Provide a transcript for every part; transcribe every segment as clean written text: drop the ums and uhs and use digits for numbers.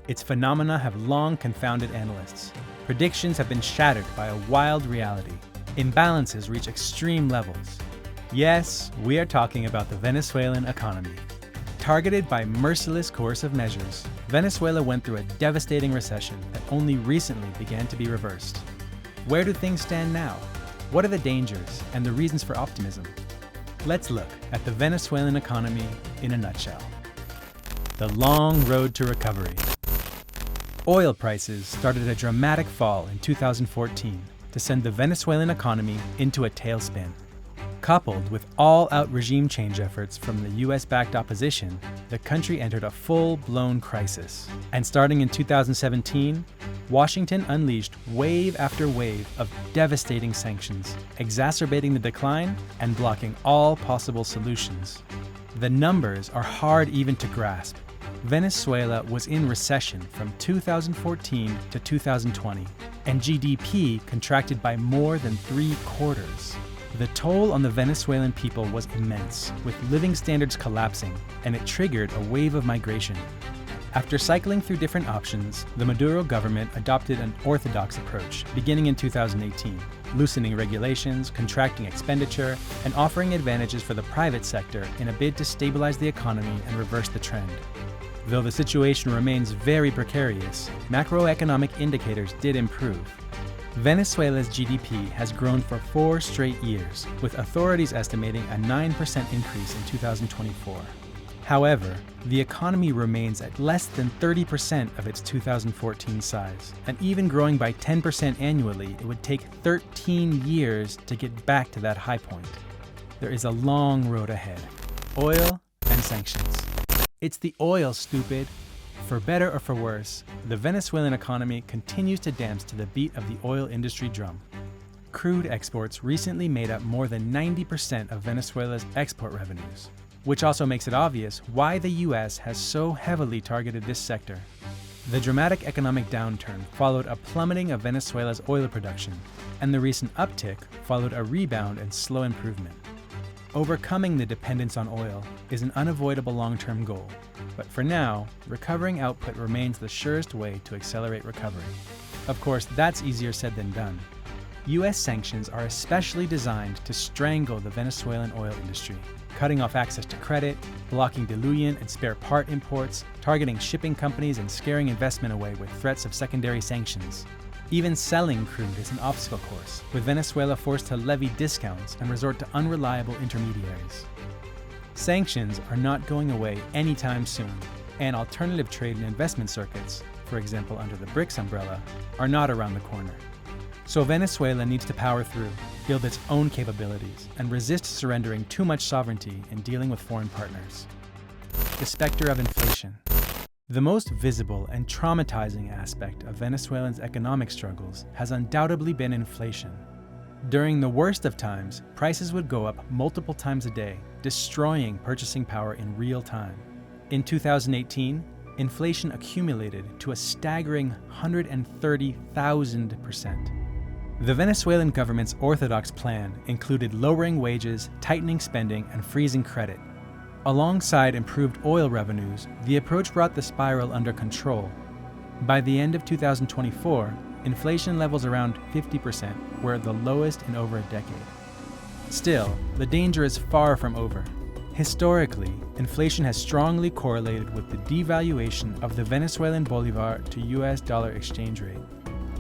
Its phenomena have long confounded analysts. Predictions have been shattered by a wild reality. Imbalances reach extreme levels. Yes, we are talking about the Venezuelan economy. Targeted by merciless coercive measures, Venezuela went through a devastating recession that only recently began to be reversed. Where do things stand now? What are the dangers and the reasons for optimism? Let's look at the Venezuelan economy in a nutshell. The long road to recovery. Oil prices started a dramatic fall in 2014 to send the Venezuelan economy into a tailspin. Coupled with all-out regime change efforts from the US-backed opposition, the country entered a full-blown crisis. And starting in 2017, Washington unleashed wave after wave of devastating sanctions, exacerbating the decline and blocking all possible solutions. The numbers are hard even to grasp. Venezuela was in recession from 2014 to 2020, and GDP contracted by more than 3/4. The toll on the Venezuelan people was immense, with living standards collapsing, and it triggered a wave of migration. After cycling through different options, the Maduro government adopted an orthodox approach beginning in 2018, loosening regulations, contracting expenditure, and offering advantages for the private sector in a bid to stabilize the economy and reverse the trend. Though the situation remains very precarious, macroeconomic indicators did improve. Venezuela's GDP has grown for 4 straight years, with authorities estimating a 9% increase in 2024. However, the economy remains at less than 30% of its 2014 size, and even growing by 10% annually, it would take 13 years to get back to that high point. There is a long road ahead. Oil and sanctions. It's the oil, stupid. For better or for worse, the Venezuelan economy continues to dance to the beat of the oil industry drum. Crude exports recently made up more than 90% of Venezuela's export revenues, which also makes it obvious why the US has so heavily targeted this sector. The dramatic economic downturn followed a plummeting of Venezuela's oil production, and the recent uptick followed a rebound and slow improvement. Overcoming the dependence on oil is an unavoidable long-term goal, but for now, recovering output remains the surest way to accelerate recovery. Of course, that's easier said than done. US sanctions are especially designed to strangle the Venezuelan oil industry, cutting off access to credit, blocking diluent and spare part imports, targeting shipping companies and scaring investment away with threats of secondary sanctions. Even selling crude is an obstacle course, with Venezuela forced to levy discounts and resort to unreliable intermediaries. Sanctions are not going away anytime soon, and alternative trade and investment circuits, for example under the BRICS umbrella, are not around the corner. So Venezuela needs to power through, build its own capabilities, and resist surrendering too much sovereignty in dealing with foreign partners. The specter of inflation. The most visible and traumatizing aspect of Venezuelans' economic struggles has undoubtedly been inflation. During the worst of times, prices would go up multiple times a day, destroying purchasing power in real time. In 2018, inflation accumulated to a staggering 130,000%. The Venezuelan government's orthodox plan included lowering wages, tightening spending, and freezing credit. Alongside improved oil revenues, the approach brought the spiral under control. By the end of 2024, inflation levels around 50% were the lowest in over a decade. Still, the danger is far from over. Historically, inflation has strongly correlated with the devaluation of the Venezuelan bolivar to US dollar exchange rate.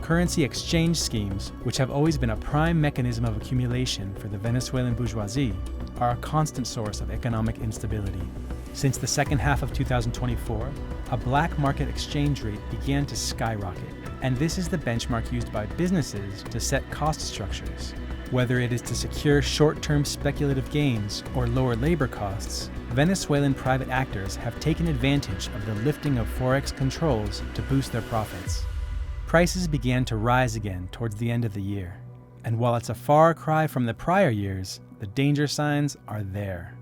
Currency exchange schemes, which have always been a prime mechanism of accumulation for the Venezuelan bourgeoisie, are a constant source of economic instability. Since the second half of 2024, a black market exchange rate began to skyrocket, and this is the benchmark used by businesses to set cost structures. Whether it is to secure short-term speculative gains or lower labor costs, Venezuelan private actors have taken advantage of the lifting of forex controls to boost their profits. Prices began to rise again towards the end of the year, and while it's a far cry from the prior years, the danger signs are there.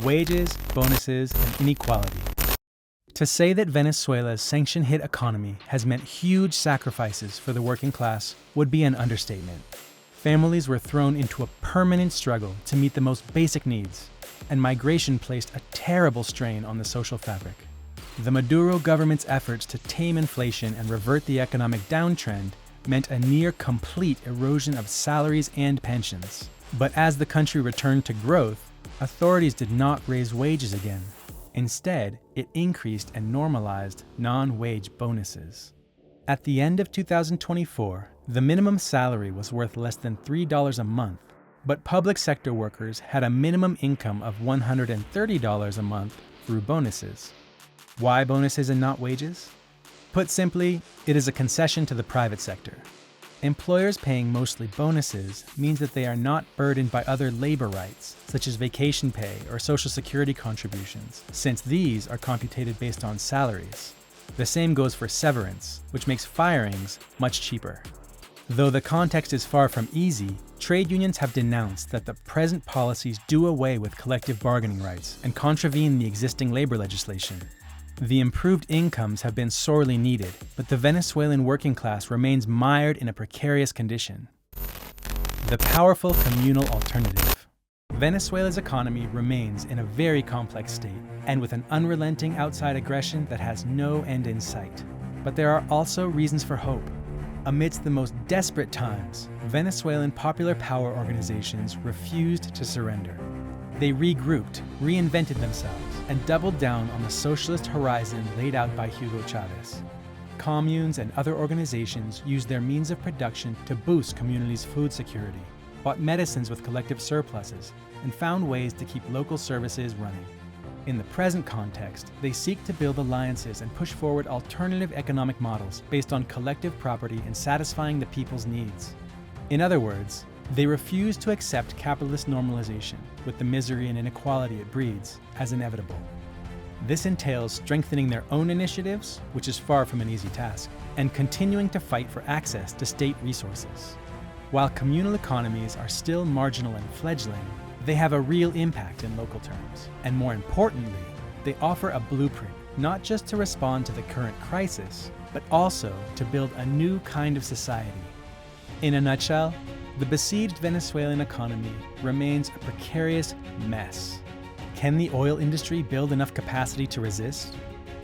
Wages, bonuses, and inequality. To say that Venezuela's sanction-hit economy has meant huge sacrifices for the working class would be an understatement. Families were thrown into a permanent struggle to meet the most basic needs, and migration placed a terrible strain on the social fabric. The Maduro government's efforts to tame inflation and revert the economic downtrend meant a near-complete erosion of salaries and pensions. But as the country returned to growth, authorities did not raise wages again. Instead, it increased and normalized non-wage bonuses. At the end of 2024, the minimum salary was worth less than $3 a month, but public sector workers had a minimum income of $130 a month through bonuses. Why bonuses and not wages? Put simply, it is a concession to the private sector. Employers paying mostly bonuses means that they are not burdened by other labor rights, such as vacation pay or social security contributions, since these are computed based on salaries. The same goes for severance, which makes firings much cheaper. Though the context is far from easy, trade unions have denounced that the present policies do away with collective bargaining rights and contravene the existing labor legislation. The improved incomes have been sorely needed, but the Venezuelan working class remains mired in a precarious condition. The powerful communal alternative. Venezuela's economy remains in a very complex state, and with an unrelenting outside aggression that has no end in sight. But there are also reasons for hope. Amidst the most desperate times, Venezuelan popular power organizations refused to surrender. They regrouped, reinvented themselves, and doubled down on the socialist horizon laid out by Hugo Chavez. Communes and other organizations used their means of production to boost communities' food security, bought medicines with collective surpluses, and found ways to keep local services running. In the present context, they seek to build alliances and push forward alternative economic models based on collective property and satisfying the people's needs. In other words, they refuse to accept capitalist normalization, with the misery and inequality it breeds, as inevitable. This entails strengthening their own initiatives, which is far from an easy task, and continuing to fight for access to state resources. While communal economies are still marginal and fledgling, they have a real impact in local terms. And more importantly, they offer a blueprint, not just to respond to the current crisis, but also to build a new kind of society. In a nutshell, the besieged Venezuelan economy remains a precarious mess. Can the oil industry build enough capacity to resist?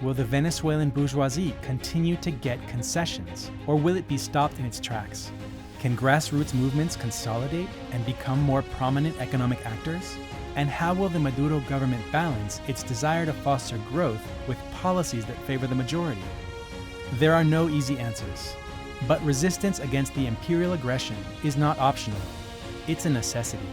Will the Venezuelan bourgeoisie continue to get concessions, or will it be stopped in its tracks? Can grassroots movements consolidate and become more prominent economic actors? And how will the Maduro government balance its desire to foster growth with policies that favor the majority? There are no easy answers. But resistance against the imperial aggression is not optional. It's a necessity.